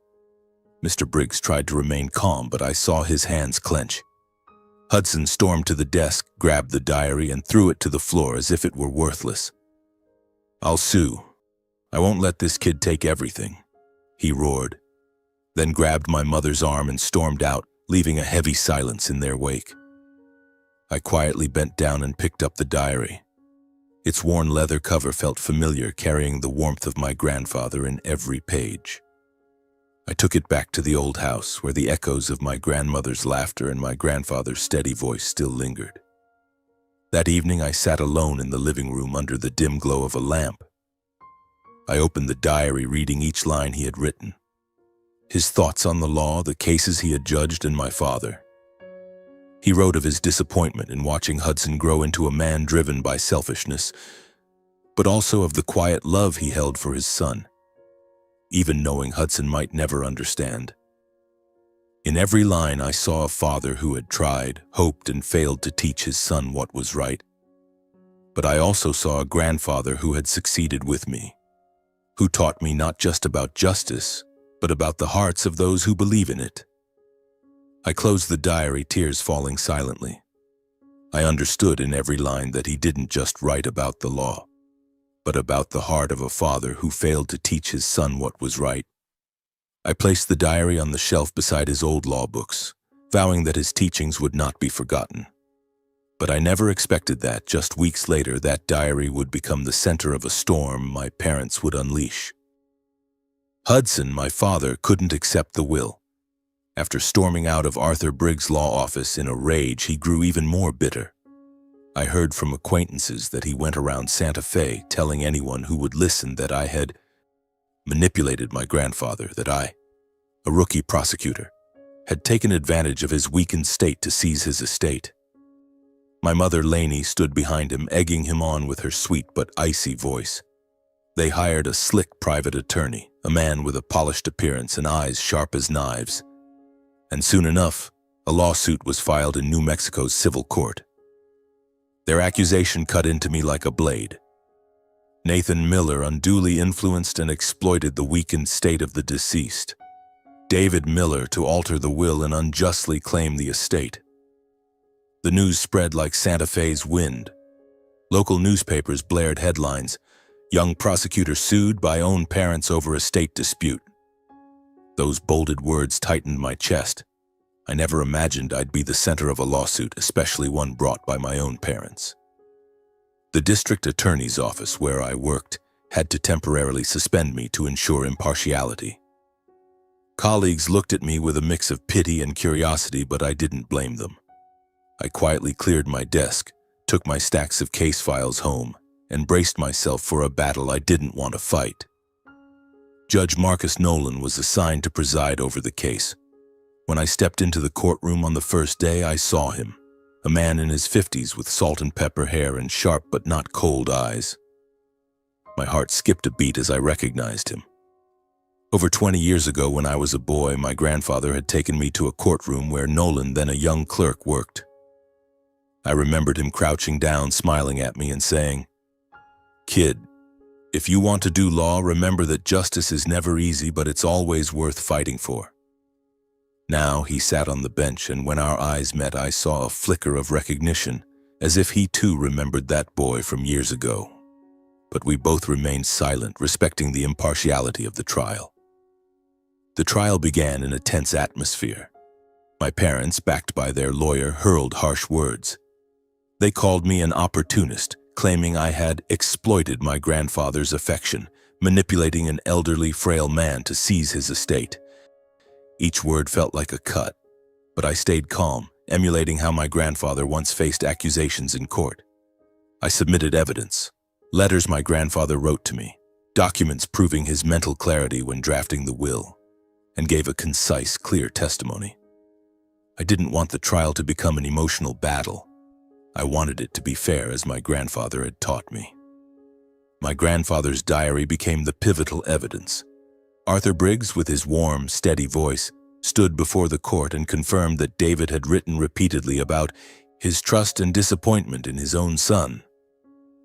Mr. Briggs tried to remain calm, but I saw his hands clench. Hudson stormed to the desk, grabbed the diary, and threw it to the floor as if it were worthless. "I'll sue. I won't let this kid take everything," he roared, then grabbed my mother's arm and stormed out, leaving a heavy silence in their wake. I quietly bent down and picked up the diary. Its worn leather cover felt familiar, carrying the warmth of my grandfather in every page. I took it back to the old house, where the echoes of my grandmother's laughter and my grandfather's steady voice still lingered. That evening I sat alone in the living room under the dim glow of a lamp. I opened the diary, reading each line he had written. His thoughts on the law, the cases he had judged, and my father. He wrote of his disappointment in watching Hudson grow into a man driven by selfishness, but also of the quiet love he held for his son, even knowing Hudson might never understand. In every line I saw a father who had tried, hoped, and failed to teach his son what was right. But I also saw a grandfather who had succeeded with me, who taught me not just about justice, but about the hearts of those who believe in it. I closed the diary, tears falling silently. I understood in every line that he didn't just write about the law, but about the heart of a father who failed to teach his son what was right. I placed the diary on the shelf beside his old law books, vowing that his teachings would not be forgotten. But I never expected that, just weeks later, that diary would become the center of a storm my parents would unleash. Hudson, my father, couldn't accept the will. After storming out of Arthur Briggs' law office in a rage, he grew even more bitter. I heard from acquaintances that he went around Santa Fe telling anyone who would listen that I had manipulated my grandfather, that I, a rookie prosecutor, had taken advantage of his weakened state to seize his estate. My mother, Lainey, stood behind him, egging him on with her sweet but icy voice. They hired a slick private attorney, a man with a polished appearance and eyes sharp as knives. And soon enough, a lawsuit was filed in New Mexico's civil court. Their accusation cut into me like a blade. Nathan Miller unduly influenced and exploited the weakened state of the deceased. David Miller to alter the will and unjustly claim the estate. The news spread like Santa Fe's wind. Local newspapers blared headlines, "Young prosecutor sued by own parents over estate dispute." Those bolded words tightened my chest. I never imagined I'd be the center of a lawsuit, especially one brought by my own parents. The district attorney's office where I worked had to temporarily suspend me to ensure impartiality. Colleagues looked at me with a mix of pity and curiosity, but I didn't blame them. I quietly cleared my desk, took my stacks of case files home, and braced myself for a battle I didn't want to fight. Judge Marcus Nolan was assigned to preside over the case. When I stepped into the courtroom on the first day, I saw him. A man in his 50s with salt and pepper hair and sharp but not cold eyes. My heart skipped a beat as I recognized him. Over 20 years ago, when I was a boy, my grandfather had taken me to a courtroom where Nolan, then a young clerk, worked. I remembered him crouching down, smiling at me and saying, "Kid, if you want to do law, remember that justice is never easy, but it's always worth fighting for." Now he sat on the bench, and when our eyes met, I saw a flicker of recognition, as if he too remembered that boy from years ago. But we both remained silent, respecting the impartiality of the trial. The trial began in a tense atmosphere. My parents, backed by their lawyer, hurled harsh words. They called me an opportunist, claiming I had exploited my grandfather's affection, manipulating an elderly, frail man to seize his estate. Each word felt like a cut, but I stayed calm, emulating how my grandfather once faced accusations in court. I submitted evidence, letters my grandfather wrote to me, documents proving his mental clarity when drafting the will, and gave a concise, clear testimony. I didn't want the trial to become an emotional battle. I wanted it to be fair, as my grandfather had taught me. My grandfather's diary became the pivotal evidence. Arthur Briggs, with his warm, steady voice, stood before the court and confirmed that David had written repeatedly about his trust and disappointment in his own son.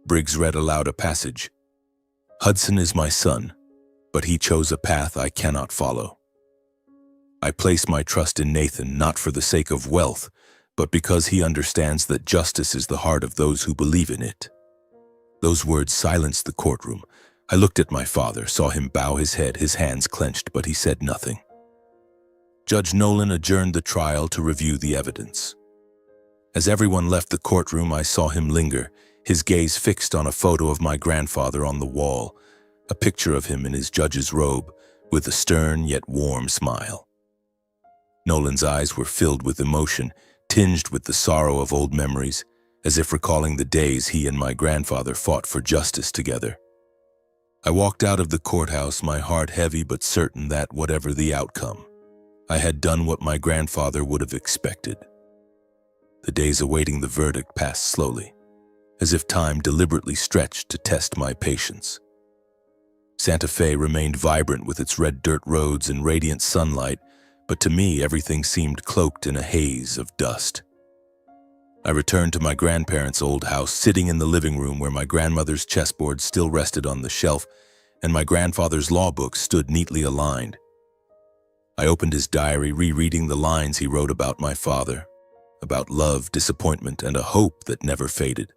Briggs read aloud a passage. "Hudson is my son, but he chose a path I cannot follow. I place my trust in Nathan not for the sake of wealth, but because he understands that justice is the heart of those who believe in it." Those words silenced the courtroom. I looked at my father, saw him bow his head, his hands clenched, but he said nothing. Judge Nolan adjourned the trial to review the evidence. As everyone left the courtroom, I saw him linger, his gaze fixed on a photo of my grandfather on the wall, a picture of him in his judge's robe, with a stern yet warm smile. Nolan's eyes were filled with emotion, tinged with the sorrow of old memories, as if recalling the days he and my grandfather fought for justice together. I walked out of the courthouse, my heart heavy but certain that, whatever the outcome, I had done what my grandfather would have expected. The days awaiting the verdict passed slowly, as if time deliberately stretched to test my patience. Santa Fe remained vibrant with its red dirt roads and radiant sunlight, but to me everything seemed cloaked in a haze of dust. I returned to my grandparents' old house, sitting in the living room where my grandmother's chessboard still rested on the shelf and my grandfather's law books stood neatly aligned. I opened his diary, rereading the lines he wrote about my father, about love, disappointment, and a hope that never faded.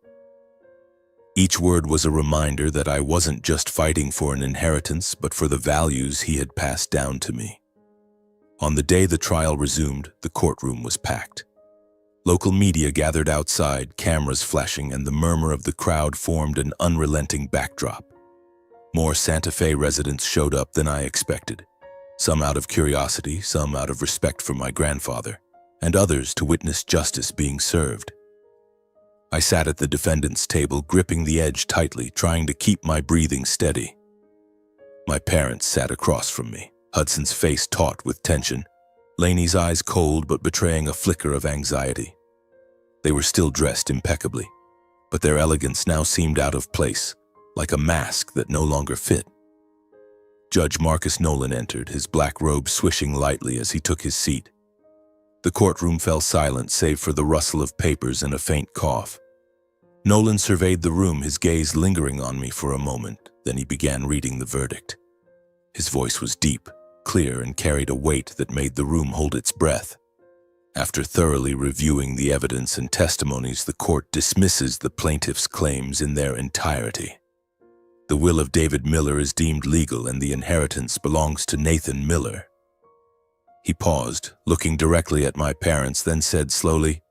Each word was a reminder that I wasn't just fighting for an inheritance, but for the values he had passed down to me. On the day the trial resumed, the courtroom was packed. Local media gathered outside, cameras flashing, and the murmur of the crowd formed an unrelenting backdrop. More Santa Fe residents showed up than I expected, some out of curiosity, some out of respect for my grandfather, and others to witness justice being served. I sat at the defendant's table, gripping the edge tightly, trying to keep my breathing steady. My parents sat across from me, Hudson's face taut with tension, Laney's eyes cold but betraying a flicker of anxiety. They were still dressed impeccably, but their elegance now seemed out of place, like a mask that no longer fit. Judge Marcus Nolan entered, his black robe swishing lightly as he took his seat. The courtroom fell silent save for the rustle of papers and a faint cough. Nolan surveyed the room, his gaze lingering on me for a moment, then he began reading the verdict. His voice was deep, clear, and carried a weight that made the room hold its breath. After thoroughly reviewing the evidence and testimonies, the court dismisses the plaintiff's claims in their entirety. The will of David Miller is deemed legal and the inheritance belongs to Nathan Miller. He paused, looking directly at my parents, then said slowly,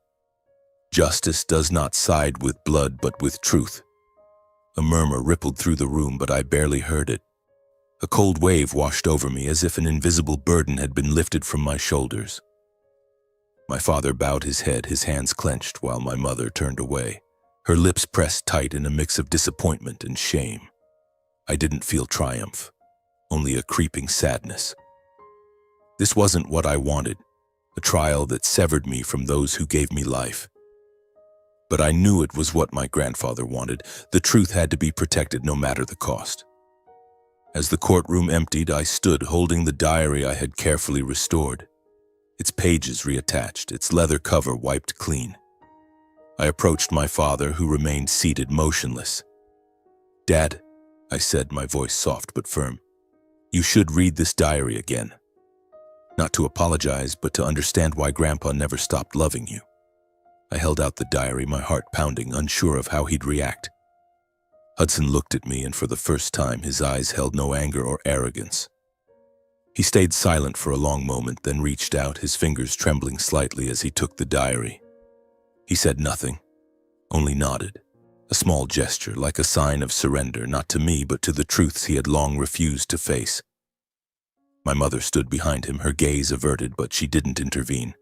"Justice does not side with blood but with truth." A murmur rippled through the room, but I barely heard it. A cold wave washed over me as if an invisible burden had been lifted from my shoulders. My father bowed his head, his hands clenched, while my mother turned away, her lips pressed tight in a mix of disappointment and shame. I didn't feel triumph, only a creeping sadness. This wasn't what I wanted, a trial that severed me from those who gave me life. But I knew it was what my grandfather wanted. The truth had to be protected no matter the cost. As the courtroom emptied, I stood holding the diary I had carefully restored, its pages reattached, its leather cover wiped clean. I approached my father, who remained seated motionless. "Dad," I said, my voice soft but firm, "you should read this diary again. Not to apologize, but to understand why Grandpa never stopped loving you." I held out the diary, my heart pounding, unsure of how he'd react. Hudson looked at me, and for the first time his eyes held no anger or arrogance. He stayed silent for a long moment, then reached out, his fingers trembling slightly as he took the diary. He said nothing, only nodded, a small gesture like a sign of surrender, not to me but to the truths he had long refused to face. My mother stood behind him, her gaze averted, but she didn't intervene.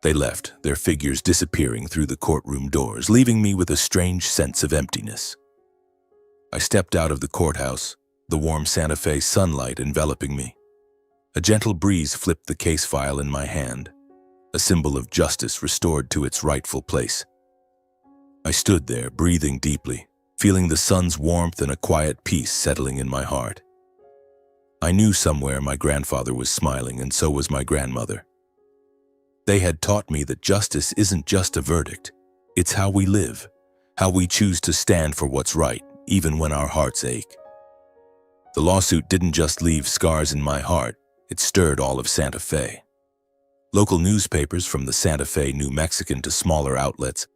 They left, their figures disappearing through the courtroom doors, leaving me with a strange sense of emptiness. I stepped out of the courthouse, the warm Santa Fe sunlight enveloping me. A gentle breeze flipped the case file in my hand, a symbol of justice restored to its rightful place. I stood there, breathing deeply, feeling the sun's warmth and a quiet peace settling in my heart. I knew somewhere my grandfather was smiling, and so was my grandmother. They had taught me that justice isn't just a verdict. It's how we live, how we choose to stand for what's right, even when our hearts ache. The lawsuit didn't just leave scars in my heart, it stirred all of Santa Fe. Local newspapers, from the Santa Fe New Mexican to smaller outlets,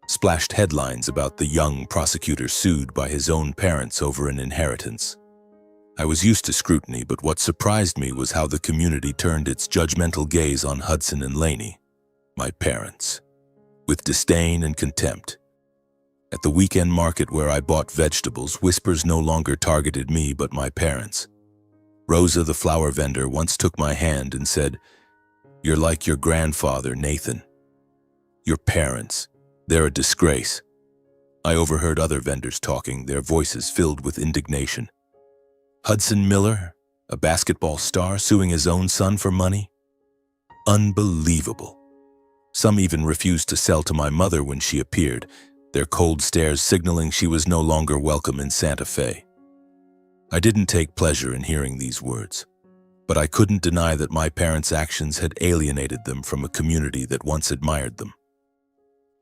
splashed headlines about the young prosecutor sued by his own parents over an inheritance. I was used to scrutiny, but what surprised me was how the community turned its judgmental gaze on Hudson and Laney, my parents, with disdain and contempt. At the weekend market where I bought vegetables, whispers no longer targeted me but my parents. Rosa, the flower vendor, once took my hand and said, "You're like your grandfather, Nathan." Your parents, They're a disgrace. I overheard other vendors talking, their voices filled with indignation. Hudson Miller, a basketball star, suing his own son for money? Unbelievable. Some even refused to sell to my mother when she appeared, their cold stares signaling she was no longer welcome in Santa Fe. I didn't take pleasure in hearing these words, but I couldn't deny that my parents' actions had alienated them from a community that once admired them.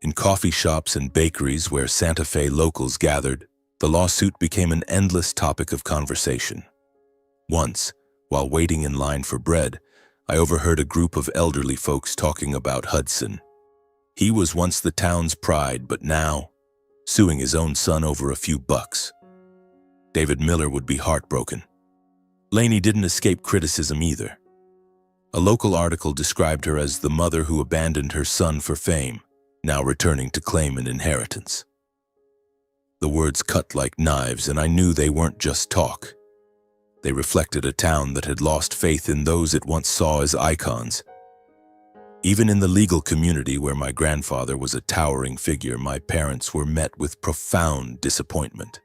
In coffee shops and bakeries where Santa Fe locals gathered, the lawsuit became an endless topic of conversation. Once, while waiting in line for bread, I overheard a group of elderly folks talking about Hudson. He was once the town's pride, but now, suing his own son over a few bucks. David Miller would be heartbroken. Lainey didn't escape criticism either. A local article described her as the mother who abandoned her son for fame, now returning to claim an inheritance. The words cut like knives, and I knew they weren't just talk. They reflected a town that had lost faith in those it once saw as icons. Even in the legal community where my grandfather was a towering figure, my parents were met with profound disappointment.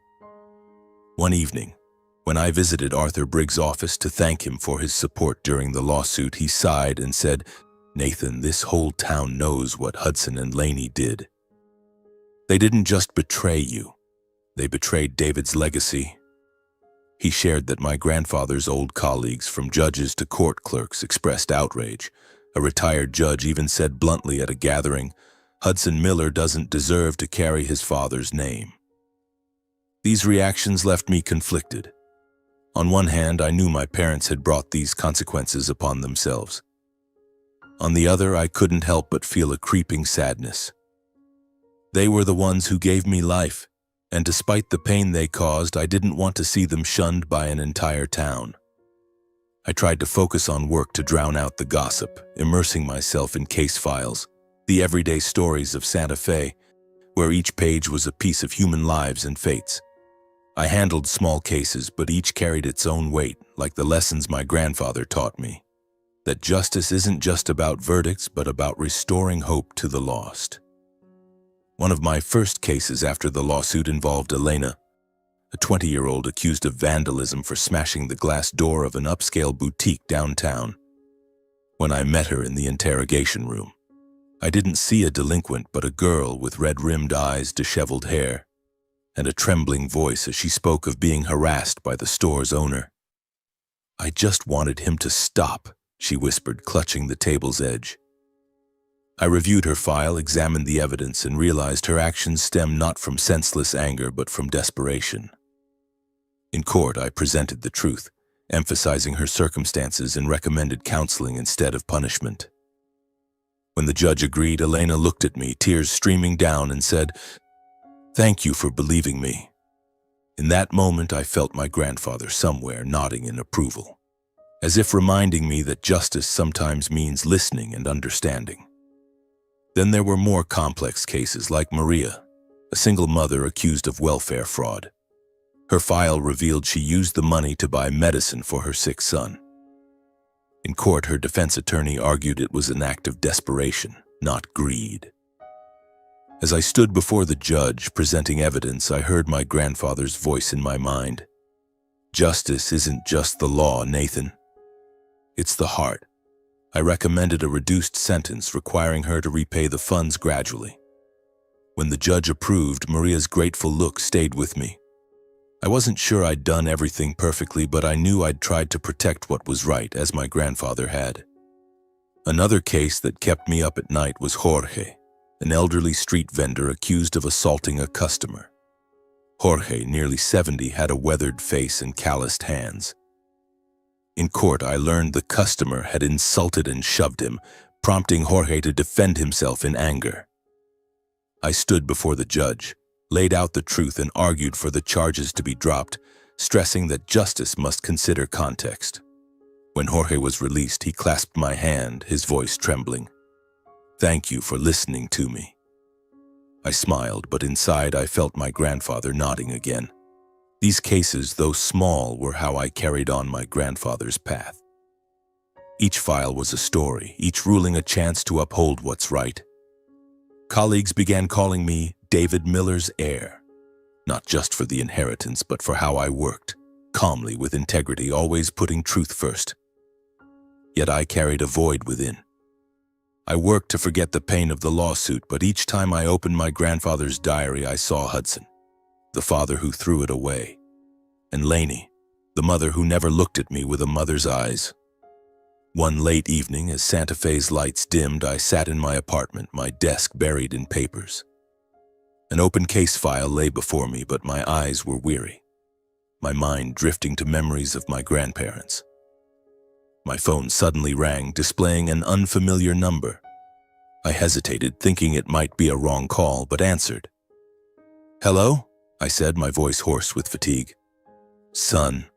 One evening, when I visited Arthur Briggs' office to thank him for his support during the lawsuit, he sighed and said, "Nathan, this whole town knows what Hudson and Lainey did. They didn't just betray you, they betrayed David's legacy." He shared that my grandfather's old colleagues, from judges to court clerks, expressed outrage. A retired judge even said bluntly at a gathering, "Hudson Miller doesn't deserve to carry his father's name." These reactions left me conflicted. On one hand, I knew my parents had brought these consequences upon themselves. On the other, I couldn't help but feel a creeping sadness. They were the ones who gave me life, and despite the pain they caused, I didn't want to see them shunned by an entire town. I tried to focus on work to drown out the gossip, immersing myself in case files, the everyday stories of Santa Fe, where each page was a piece of human lives and fates. I handled small cases, but each carried its own weight, like the lessons my grandfather taught me. That justice isn't just about verdicts, but about restoring hope to the lost. One of my first cases after the lawsuit involved Elena, a 20-year-old accused of vandalism for smashing the glass door of an upscale boutique downtown. When I met her in the interrogation room, I didn't see a delinquent but a girl with red-rimmed eyes, disheveled hair, and a trembling voice as she spoke of being harassed by the store's owner. "I just wanted him to stop," she whispered, clutching the table's edge. I reviewed her file, examined the evidence, and realized her actions stemmed not from senseless anger but from desperation. In court, I presented the truth, emphasizing her circumstances and recommended counseling instead of punishment. When the judge agreed, Elena looked at me, tears streaming down, and said, "Thank you for believing me." In that moment, I felt my grandfather somewhere nodding in approval, as if reminding me that justice sometimes means listening and understanding. Then there were more complex cases like Maria, a single mother accused of welfare fraud. Her file revealed she used the money to buy medicine for her sick son. In court, her defense attorney argued it was an act of desperation, not greed. As I stood before the judge presenting evidence, I heard my grandfather's voice in my mind. "Justice isn't just the law, Nathan. It's the heart." I recommended a reduced sentence requiring her to repay the funds gradually. When the judge approved, Maria's grateful look stayed with me. I wasn't sure I'd done everything perfectly, but I knew I'd tried to protect what was right, as my grandfather had. Another case that kept me up at night was Jorge, an elderly street vendor accused of assaulting a customer. Jorge, nearly 70, had a weathered face and calloused hands. In court, I learned the customer had insulted and shoved him, prompting Jorge to defend himself in anger. I stood before the judge, laid out the truth, and argued for the charges to be dropped, stressing that justice must consider context. When Jorge was released, he clasped my hand, his voice trembling. "Thank you for listening to me." I smiled, but inside I felt my grandfather nodding again. These cases, though small, were how I carried on my grandfather's path. Each file was a story, each ruling a chance to uphold what's right. Colleagues began calling me David Miller's heir, not just for the inheritance, but for how I worked, calmly, with integrity, always putting truth first. Yet I carried a void within. I worked to forget the pain of the lawsuit, but each time I opened my grandfather's diary, I saw Hudson, the father who threw it away, and Lainey, the mother who never looked at me with a mother's eyes. One late evening, as Santa Fe's lights dimmed, I sat in my apartment, my desk buried in papers. An open case file lay before me, but my eyes were weary, my mind drifting to memories of my grandparents. My phone suddenly rang, displaying an unfamiliar number. I hesitated, thinking it might be a wrong call, but answered. "Hello?" I said, my voice hoarse with fatigue. "Son."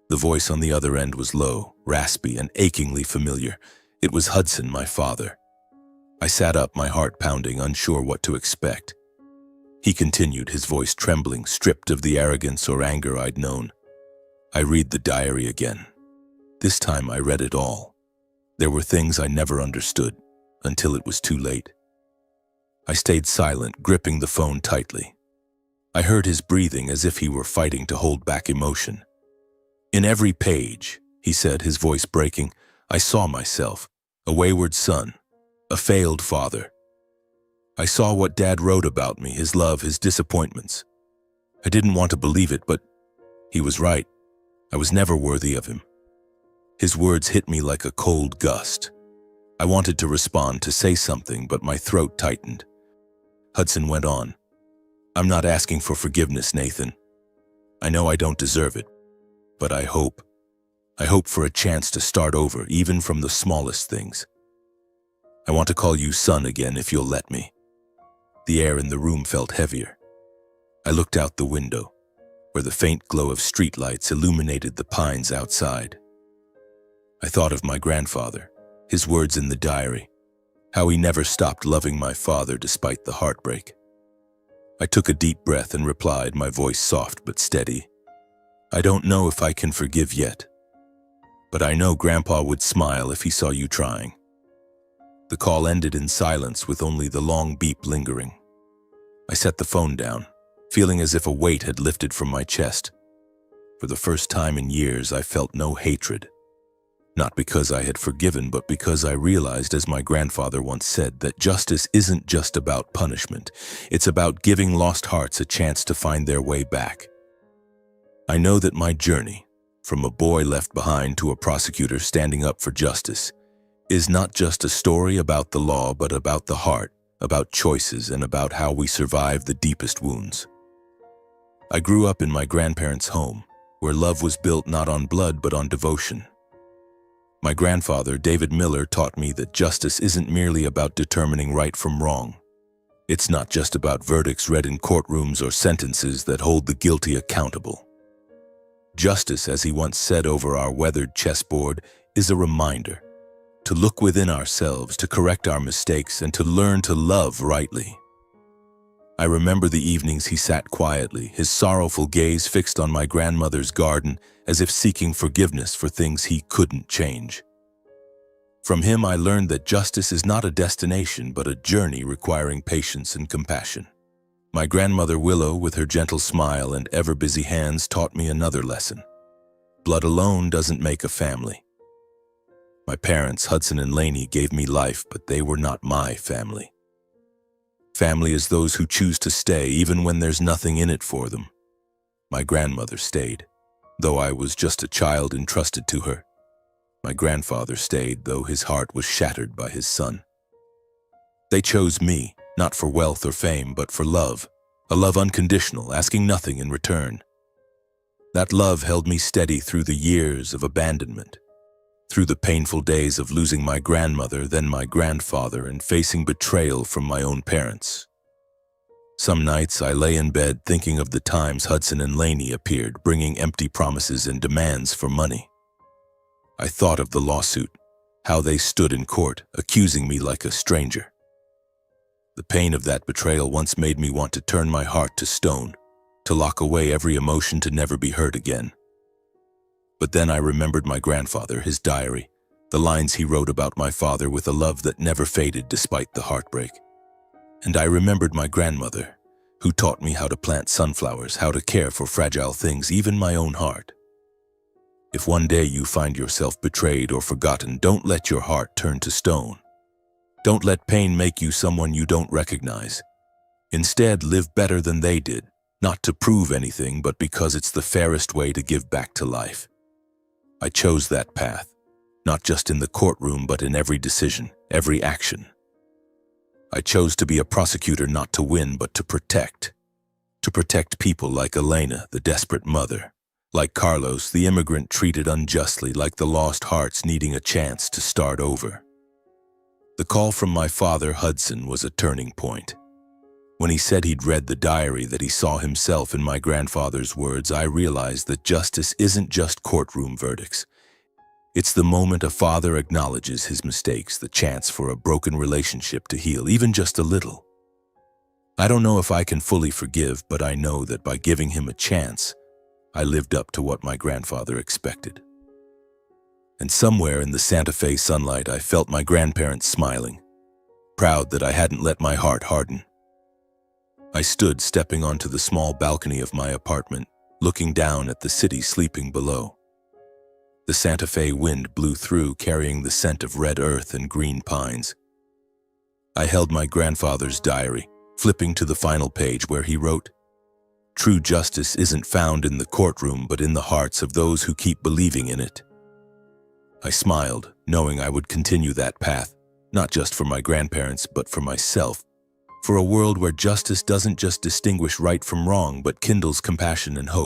The voice on the other end was low, raspy, and achingly familiar. It was Hudson, my father. I sat up, my heart pounding, unsure what to expect. He continued, his voice trembling, stripped of the arrogance or anger I'd known. I read the diary again. This time I read it all. There were things I never understood, until it was too late. I stayed silent, gripping the phone tightly. I heard his breathing as if he were fighting to hold back emotion. "In every page," he said, his voice breaking, "I saw myself, a wayward son, a failed father. I saw what Dad wrote about me, his love, his disappointments. I didn't want to believe it, but he was right. I was never worthy of him." His words hit me like a cold gust. I wanted to respond, to say something, but my throat tightened. Hudson went on. "I'm not asking for forgiveness, Nathan. I know I don't deserve it, but I hope for a chance to start over, even from the smallest things. I want to call you son again, if you'll let me." The air in the room felt heavier. I looked out the window, where the faint glow of streetlights illuminated the pines outside. I thought of my grandfather, his words in the diary, how he never stopped loving my father despite the heartbreak. I took a deep breath and replied, my voice soft but steady. "I don't know if I can forgive yet, but I know Grandpa would smile if he saw you trying." The call ended in silence, with only the long beep lingering. I set the phone down, feeling as if a weight had lifted from my chest. For the first time in years, I felt no hatred. Not because I had forgiven, but because I realized, as my grandfather once said, that justice isn't just about punishment. It's about giving lost hearts a chance to find their way back. I know that my journey, from a boy left behind to a prosecutor standing up for justice, is not just a story about the law, but about the heart, about choices, and about how we survive the deepest wounds. I grew up in my grandparents' home, where love was built not on blood but on devotion. My grandfather, David Miller, taught me that justice isn't merely about determining right from wrong. It's not just about verdicts read in courtrooms or sentences that hold the guilty accountable. Justice, as he once said over our weathered chessboard, is a reminder to look within ourselves, to correct our mistakes, and to learn to love rightly. I remember the evenings he sat quietly, his sorrowful gaze fixed on my grandmother's garden, as if seeking forgiveness for things he couldn't change. From him, I learned that justice is not a destination, but a journey requiring patience and compassion. My grandmother Willow, with her gentle smile and ever-busy hands, taught me another lesson. Blood alone doesn't make a family. My parents, Hudson and Lainey, gave me life, but they were not my family. Family is those who choose to stay, even when there's nothing in it for them. My grandmother stayed, though I was just a child entrusted to her. My grandfather stayed, though his heart was shattered by his son. They chose me, not for wealth or fame, but for love, a love unconditional, asking nothing in return. That love held me steady through the years of abandonment, through the painful days of losing my grandmother, then my grandfather, and facing betrayal from my own parents. Some nights I lay in bed thinking of the times Hudson and Lainey appeared, bringing empty promises and demands for money. I thought of the lawsuit, how they stood in court, accusing me like a stranger. The pain of that betrayal once made me want to turn my heart to stone, to lock away every emotion to never be hurt again. But then I remembered my grandfather, his diary, the lines he wrote about my father with a love that never faded despite the heartbreak. And I remembered my grandmother, who taught me how to plant sunflowers, how to care for fragile things, even my own heart. If one day you find yourself betrayed or forgotten, don't let your heart turn to stone. Don't let pain make you someone you don't recognize. Instead, live better than they did, not to prove anything, but because it's the fairest way to give back to life. I chose that path, not just in the courtroom, but in every decision, every action. I chose to be a prosecutor, not to win, but to protect. To protect people like Elena, the desperate mother, like Carlos, the immigrant treated unjustly, like the lost hearts needing a chance to start over. The call from my father, Hudson, was a turning point. When he said he'd read the diary, that he saw himself in my grandfather's words, I realized that justice isn't just courtroom verdicts. It's the moment a father acknowledges his mistakes, the chance for a broken relationship to heal, even just a little. I don't know if I can fully forgive, but I know that by giving him a chance, I lived up to what my grandfather expected. And somewhere in the Santa Fe sunlight, I felt my grandparents smiling, proud that I hadn't let my heart harden. I stood stepping onto the small balcony of my apartment, looking down at the city sleeping below. The Santa Fe wind blew through, carrying the scent of red earth and green pines. I held my grandfather's diary, flipping to the final page where he wrote, "True justice isn't found in the courtroom, but in the hearts of those who keep believing in it." I smiled, knowing I would continue that path, not just for my grandparents, but for myself, for a world where justice doesn't just distinguish right from wrong, but kindles compassion and hope.